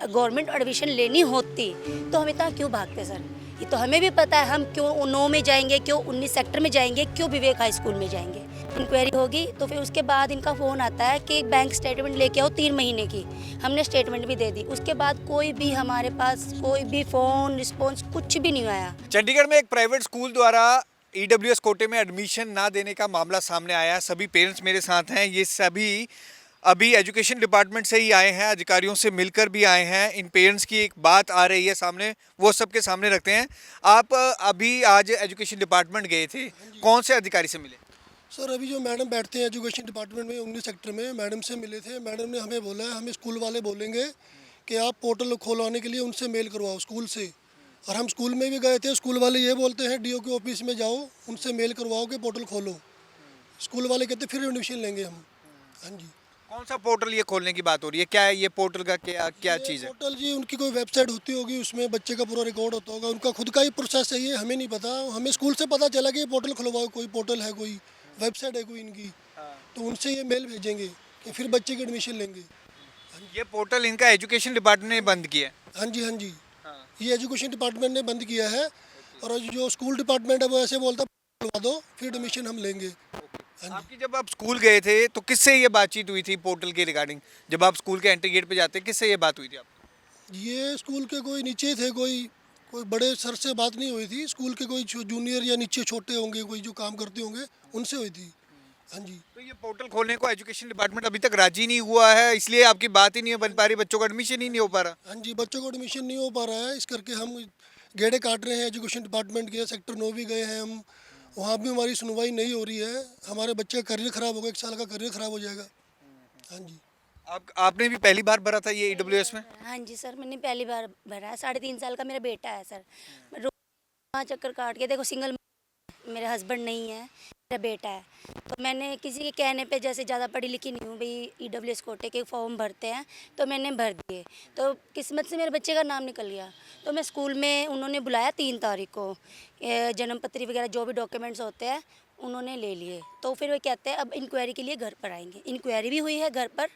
Government admission लेनी होती तो हम इतना क्यों भागते सर। ये तो हमें भी पता है हम क्यों 9 में जाएंगे, क्यों 19 सेक्टर में जाएंगे, क्यों विवेक हाई स्कूल में जाएंगे। इंक्वायरी होगी तो फिर उसके बाद इनका फ़ोन आता है कि एक बैंक स्टेटमेंट लेके आओ 3 महीने की। हमने स्टेटमेंट भी दे दी, उसके बाद कोई भी हमारे पास कोई भी फ़ोन रिस्पॉन्स कुछ भी नहीं आया। चंडीगढ़ में एक प्राइवेट स्कूल द्वारा ईडब्ल्यूएस कोटे में एडमिशन ना देने का मामला सामने आया है। सभी पेरेंट्स मेरे साथ हैं। ये सभी अभी एजुकेशन डिपार्टमेंट से ही आए हैं, अधिकारियों से मिलकर भी आए हैं। इन पेरेंट्स की एक बात आ रही है सामने, वो सबके सामने रखते हैं। आप अभी आज एजुकेशन डिपार्टमेंट गए थे, कौन से अधिकारी से मिले? सर अभी जो मैडम बैठते हैं एजुकेशन डिपार्टमेंट में 19 सेक्टर में, मैडम से मिले थे। मैडम ने हमें बोला है, हमें स्कूल वाले बोलेंगे कि आप पोर्टल खोलवाने के लिए उनसे मेल करवाओ स्कूल से। और हम स्कूल में भी गए थे, स्कूल वाले ये बोलते हैं डीओ के ऑफिस में जाओ, उनसे मेल करवाओ कि पोर्टल खोलो। स्कूल वाले कहते फिर एडमिशन लेंगे हम। हाँ जी। कौन सा पोर्टल ये खोलने की बात हो रही है? क्या है ये पोर्टल का, क्या क्या ये चीज़ है? पोर्टल जी उनकी कोई वेबसाइट होती होगी, उसमें बच्चे का पूरा रिकॉर्ड होता होगा। उनका खुद का ही प्रोसेस है, ये हमें नहीं पता। हमें स्कूल से पता चला कि ये पोर्टल खुलवाओ, कोई पोर्टल है, कोई वेबसाइट है कोई इनकी, तो उनसे ये मेल भेजेंगे कि फिर बच्चे की एडमिशन लेंगे। ये पोर्टल इनका एजुकेशन डिपार्टमेंट ने बंद किया है। हाँ जी, हाँ जी। ये एजुकेशन डिपार्टमेंट ने बंद किया है। और जो स्कूल डिपार्टमेंट है वो ऐसे बोलता है खुलवा दो फिर एडमिशन हम लेंगे। हाँ जी। आपकी जब आप स्कूल गए थे तो किससे ये बातचीत हुई थी पोर्टल के रिगार्डिंग? जब आप स्कूल के एंट्री गेट पे जाते किससे ये बात हुई थी आपकी? ये स्कूल के कोई नीचे थे, कोई कोई बड़े सर से बात नहीं हुई थी। स्कूल के कोई जूनियर या नीचे छोटे होंगे, कोई जो काम करते होंगे, उनसे हुई थी। हाँ जी। तो ये पोर्टल खोलने को एजुकेशन डिपार्टमेंट अभी तक राजी नहीं हुआ है, इसलिए आपकी बात ही नहीं बन पा रही, बच्चों का एडमिशन ही नहीं हो पा रहा। हाँ जी, बच्चों को एडमिशन नहीं हो पा रहा है, इस करके हम गेड़े काट रहे हैं। एजुकेशन डिपार्टमेंट के सेक्टर 9 भी गए हैं हम, वहाँ भी हमारी सुनवाई नहीं हो रही है। हमारे बच्चे का करियर ख़राब होगा, 1 साल का करियर ख़राब हो जाएगा। हाँ जी। आपने भी पहली बार भरा था ये ईडब्ल्यूएस में? हाँ जी सर, मैंने पहली बार भरा है। 3.5 साल का मेरा बेटा है सर। रोज 5 चक्कर काट के देखो, सिंगल मेरे हस्बैंड नहीं है, मेरा बेटा है। तो मैंने किसी के कहने पे, जैसे ज़्यादा पढ़ी लिखी नहीं हूँ भाई, ईडब्ल्यूएस कोटे के फॉर्म भरते हैं तो मैंने भर दिए। तो किस्मत से मेरे बच्चे का नाम निकल गया। तो मैं स्कूल में, उन्होंने बुलाया 3 तारीख को, जन्म पत्री वगैरह जो भी डॉक्यूमेंट्स होते हैं उन्होंने ले लिए। तो फिर वो कहते हैं अब इंक्वायरी के लिए घर पर आएंगे। इंक्वायरी भी हुई है घर पर,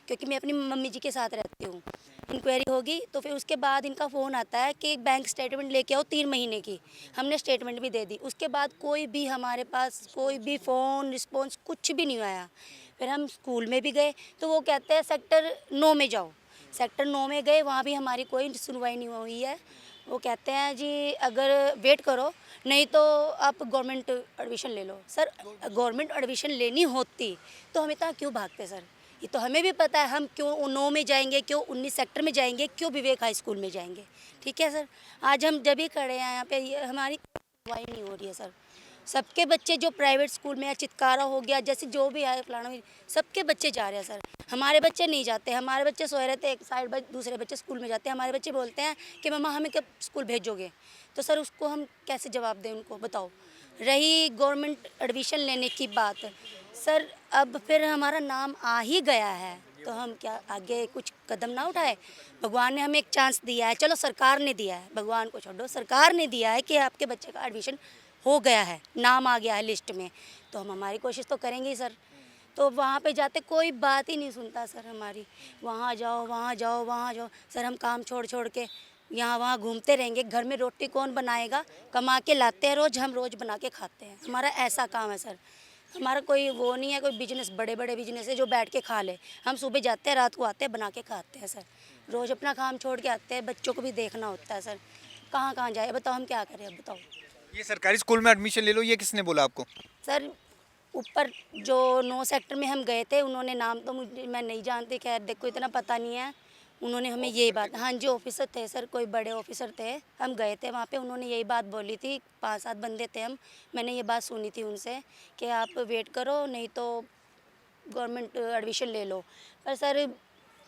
क्योंकि मैं अपनी मम्मी जी के साथ रहती हूँ। इंक्वायरी होगी तो फिर उसके बाद इनका फ़ोन आता है कि एक बैंक स्टेटमेंट लेके आओ 3 महीने की। हमने स्टेटमेंट भी दे दी, उसके बाद कोई भी हमारे पास कोई भी फ़ोन रिस्पॉन्स कुछ भी नहीं आया। फिर हम स्कूल में भी गए तो वो कहते हैं सेक्टर 9 में जाओ। सेक्टर 9 में गए, वहाँ भी हमारी कोई सुनवाई नहीं हुई है। वो कहते हैं जी अगर वेट करो, नहीं तो आप गवर्नमेंट एडमिशन ले लो। सर गवर्नमेंट एडमिशन लेनी होती तो हम इतना क्यों भागते सर। ये तो हमें भी पता है हम क्यों 9 में जाएंगे, क्यों 19 सेक्टर में जाएंगे, क्यों विवेक हाई स्कूल में जाएंगे। ठीक है सर, आज हम जब भी खड़े हैं यहाँ पे, ये हमारी सुनवाई नहीं हो रही है सर। सबके बच्चे जो प्राइवेट स्कूल में है, चितकारा हो गया, जैसे जो भी है फलाना, सबके बच्चे जा रहे हैं सर। हमारे बच्चे नहीं जाते, हमारे बच्चे सोए रहते एक साइड, दूसरे बच्चे स्कूल में जाते हैं। हमारे बच्चे बोलते हैं कि मम्मा हमें कब स्कूल भेजोगे। तो सर उसको हम कैसे जवाब दें उनको, बताओ। रही गवर्नमेंट एडमिशन लेने की बात, सर अब फिर हमारा नाम आ ही गया है तो हम क्या आगे कुछ कदम ना उठाए। भगवान ने हमें एक चांस दिया है, चलो सरकार ने दिया है, भगवान को छोड़ो, सरकार ने दिया है कि आपके बच्चे का एडमिशन हो गया है, नाम आ गया है लिस्ट में, तो हम हमारी कोशिश तो करेंगे ही सर। तो वहाँ पे जाते कोई बात ही नहीं सुनता सर हमारी। वहाँ जाओ, वहाँ जाओ, वहाँ जाओ। सर हम काम छोड़ छोड़ के यहाँ वहाँ घूमते रहेंगे। घर में रोटी कौन बनाएगा, कमा के लाते हैं रोज़, हम रोज़ बना के खाते हैं। हमारा ऐसा काम है सर। हमारा कोई वो नहीं है, कोई बिजनेस, बड़े बड़े बिजनेस है जो बैठ के खा ले। हम सुबह जाते हैं, रात को आते हैं, बना के खाते हैं सर। रोज़ अपना काम छोड़ के आते हैं, बच्चों को भी देखना होता है सर। कहाँ कहाँ जाए, बताओ हम क्या करें, अब बताओ। ये सरकारी स्कूल में एडमिशन ले लो, ये किसने बोला आपको? सर ऊपर जो 9 सेक्टर में हम गए थे, उन्होंने, नाम तो मुझे, मैं नहीं जानती, खैर देखो इतना पता नहीं है। उन्होंने हमें यही बात, हाँ जी ऑफिसर थे सर, कोई बड़े ऑफिसर थे। हम गए थे वहाँ पे, उन्होंने यही बात बोली थी। 5-7 बंदे थे हम। मैंने ये बात सुनी थी उनसे कि आप वेट करो, नहीं तो गवर्नमेंट एडमिशन ले लो। पर सर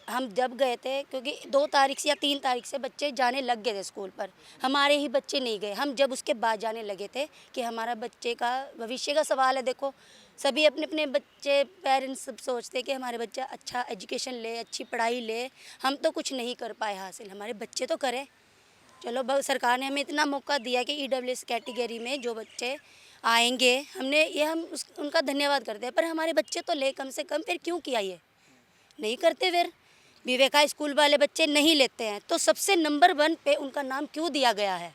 हम जब गए थे, क्योंकि 2 तारीख से या 3 तारीख से बच्चे जाने लग गए थे स्कूल पर, हमारे ही बच्चे नहीं गए। हम जब उसके बाद जाने लगे थे कि हमारा बच्चे का भविष्य का सवाल है। देखो सभी अपने अपने बच्चे, पेरेंट्स सब सोचते हैं कि हमारे बच्चा अच्छा एजुकेशन ले, अच्छी पढ़ाई ले। हम तो कुछ नहीं कर पाए हासिल, हमारे बच्चे तो करें। चलो सरकार ने हमें इतना मौका दिया कि ईडब्ल्यूएस कैटेगरी में जो बच्चे आएंगे, हमने ये, हम उनका धन्यवाद करते हैं। पर हमारे बच्चे तो ले कम से कम, फिर क्यों किया ये नहीं करते फिर। विवेका स्कूल वाले बच्चे नहीं लेते हैं, तो सबसे नंबर 1 पे उनका नाम क्यों दिया गया है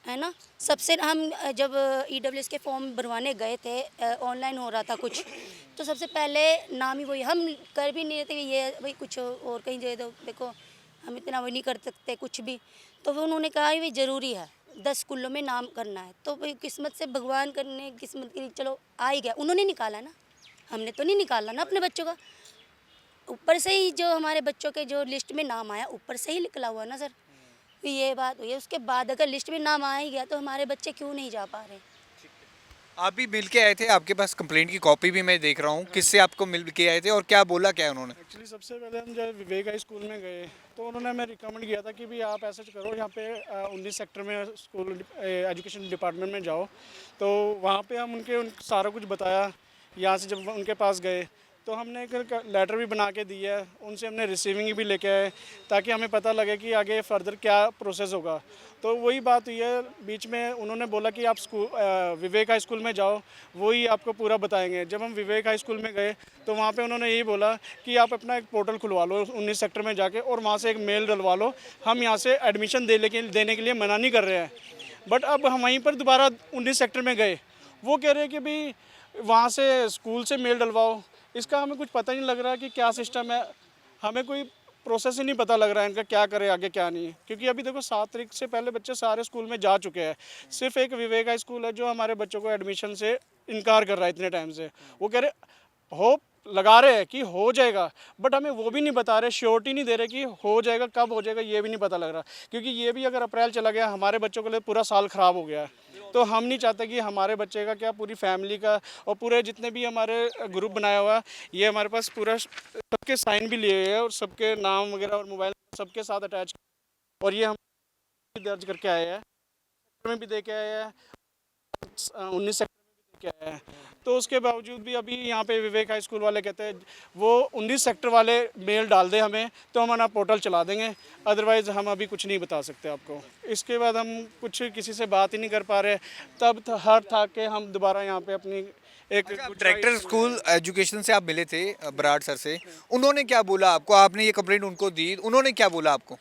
ना। सबसे हम जब ईडब्ल्यूएस के फॉर्म भरवाने गए थे, ऑनलाइन हो रहा था कुछ, तो सबसे पहले नाम ही वही, हम कर भी नहीं रहे थे ये भाई कुछ और कहीं दे दो, देखो हम इतना वही नहीं कर सकते कुछ भी। तो फिर उन्होंने कहा ये ज़रूरी है 10 स्कूलों में नाम करना है, तो भाई किस्मत से भगवान करने किस्मत की चलो आ ही गया, उन्होंने निकाला ना, हमने तो नहीं निकाला ना अपने बच्चों का। ऊपर से ही जो हमारे बच्चों के जो लिस्ट में नाम आया ऊपर से ही निकला हुआ ना सर, ये बात हुई है। उसके बाद अगर लिस्ट में नाम आ ही गया तो हमारे बच्चे क्यों नहीं जा पा रहे। आप भी मिल के आए थे, आपके पास कंप्लेंट की कॉपी भी मैं देख रहा हूँ, किससे आपको मिल के आए थे और क्या बोला क्या उन्होंने? एक्चुअली सबसे पहले हम जब विवेक हाई स्कूल में गए तो उन्होंने हमें रिकमेंड किया था कि भी आप ऐसा करो, यहाँ पे 19 सेक्टर में स्कूल एजुकेशन डिपार्टमेंट में जाओ। तो वहाँ पे हम उन सारा कुछ बताया। यहाँ से जब उनके पास गए तो हमने एक लेटर भी बना के दी है, उनसे हमने रिसीविंग भी लेके आए ताकि हमें पता लगे कि आगे फर्दर क्या प्रोसेस होगा। तो वही बात हुई है, बीच में उन्होंने बोला कि आप विवेक हाई स्कूल में जाओ, वही आपको पूरा बताएंगे। जब हम विवेक हाई स्कूल में गए तो वहाँ पे उन्होंने यही बोला कि आप अपना एक पोर्टल खुलवा लो 19 सेक्टर में जाके और वहाँ से एक मेल डलवा लो, हम यहाँ से एडमिशन देने के लिए मना नहीं कर रहे हैं। बट अब हम वहीं पर दोबारा 19 सेक्टर में गए, वो कह रहे हैं कि भाई वहाँ से स्कूल से मेल डलवाओ। इसका हमें कुछ पता ही नहीं लग रहा है कि क्या सिस्टम है, हमें कोई प्रोसेस ही नहीं पता लग रहा है इनका, क्या करे आगे क्या नहीं। क्योंकि अभी देखो 7 तारीख से पहले बच्चे सारे स्कूल में जा चुके हैं, सिर्फ एक विवेक हाई स्कूल है जो हमारे बच्चों को एडमिशन से इनकार कर रहा है इतने टाइम से। वो कह रहे होप लगा रहे हैं कि हो जाएगा, बट हमें वो भी नहीं बता रहे, श्योरिटी नहीं दे रहे कि हो जाएगा, कब हो जाएगा ये भी नहीं पता लग रहा। क्योंकि ये भी अगर अप्रैल चला गया हमारे बच्चों के लिए पूरा साल ख़राब हो गया है। तो हम नहीं चाहते कि हमारे बच्चे का क्या, पूरी फैमिली का और पूरे जितने भी हमारे ग्रुप बनाया हुआ है, ये हमारे पास पूरा सबके साइन भी लिए हुए हैं और सबके नाम वगैरह और मोबाइल सबके साथ अटैच, और ये हम दर्ज करके आए हैं, में भी दे के आए हैं, 19 सेक्टर में भी दे के आए हैं। तो उसके बावजूद भी अभी यहाँ पे विवेक हाई स्कूल वाले कहते हैं वो 19 सेक्टर वाले मेल डाल दें हमें तो हम अपना पोर्टल चला देंगे, अदरवाइज़ हम अभी कुछ नहीं बता सकते आपको। इसके बाद हम कुछ किसी से बात ही नहीं कर पा रहे, तब हर था के हम दोबारा यहाँ पे अपनी एक डायरेक्टर स्कूल एजुकेशन से आप मिले थे बराड़ सर से, उन्होंने क्या बोला आपको? आपने ये कंप्लेंट उनको दी, उन्होंने क्या बोला आपको?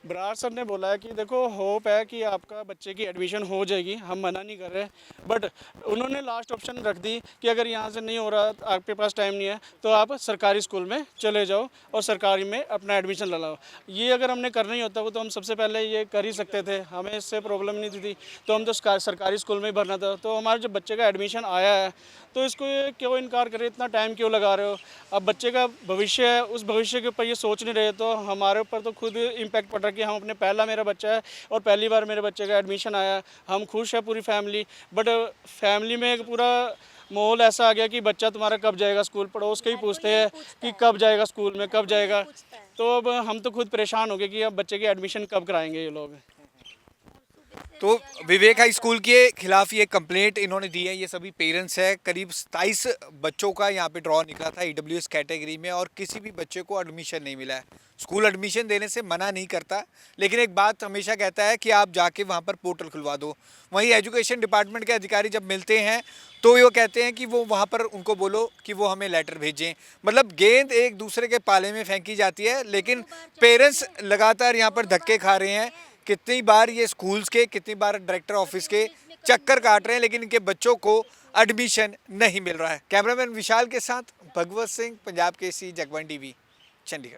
बराड़ सर ने बोला है कि देखो होप है कि आपका बच्चे की एडमिशन हो जाएगी, हम मना नहीं कर रहे, बट उन्होंने लास्ट ऑप्शन रख दी कि अगर यहाँ से नहीं हो रहा, आपके पास टाइम नहीं है तो आप सरकारी स्कूल में चले जाओ और सरकारी में अपना एडमिशन ले लो। ये अगर हमने करना ही होता वो तो हम सबसे पहले ये कर ही सकते थे, हमें इससे प्रॉब्लम नहीं थी, तो हम तो सरकारी स्कूल में ही भरना था। तो हमारे जब बच्चे का एडमिशन आया है तो इसको ये क्यों इनकार करे, इतना टाइम क्यों लगा रहे हो? अब बच्चे का भविष्य है, उस भविष्य के ऊपर ये सोच नहीं रहे तो हमारे ऊपर तो खुद इम्पैक्ट पड़ रहा है कि हम अपने पहला मेरा बच्चा है और पहली बार मेरे बच्चे का एडमिशन आया, हम खुश है पूरी फैमिली, बट फैमिली में एक पूरा माहौल ऐसा आ गया कि बच्चा तुम्हारा कब जाएगा स्कूल, पड़ोस के ही पूछते हैं कि कब जाएगा स्कूल में, कब जाएगा। तो अब हम तो खुद परेशान हो गए कि अब बच्चे की एडमिशन कब कराएंगे ये लोग। तो विवेक हाई स्कूल के खिलाफ ये कंप्लेंट इन्होंने दी है, ये सभी पेरेंट्स है। करीब 27 बच्चों का यहाँ पे ड्रॉ निकला था ईडब्ल्यूएस कैटेगरी में और किसी भी बच्चे को एडमिशन नहीं मिला है। स्कूल एडमिशन देने से मना नहीं करता, लेकिन एक बात हमेशा कहता है कि आप जाके वहाँ पर पोर्टल खुलवा दो। वहीं एजुकेशन डिपार्टमेंट के अधिकारी जब मिलते हैं तो वो कहते हैं कि वो वहाँ पर उनको बोलो कि वो हमें लेटर भेजें। मतलब गेंद एक दूसरे के पाले में फेंकी जाती है, लेकिन पेरेंट्स लगातार यहाँ पर धक्के खा रहे हैं। कितनी बार ये स्कूल्स के, कितनी बार डायरेक्टर ऑफिस के चक्कर काट रहे हैं, लेकिन इनके बच्चों को एडमिशन नहीं मिल रहा है। कैमरामैन विशाल के साथ भगवत सिंह, पंजाब केसरी, जगवन टीवी, चंडीगढ़।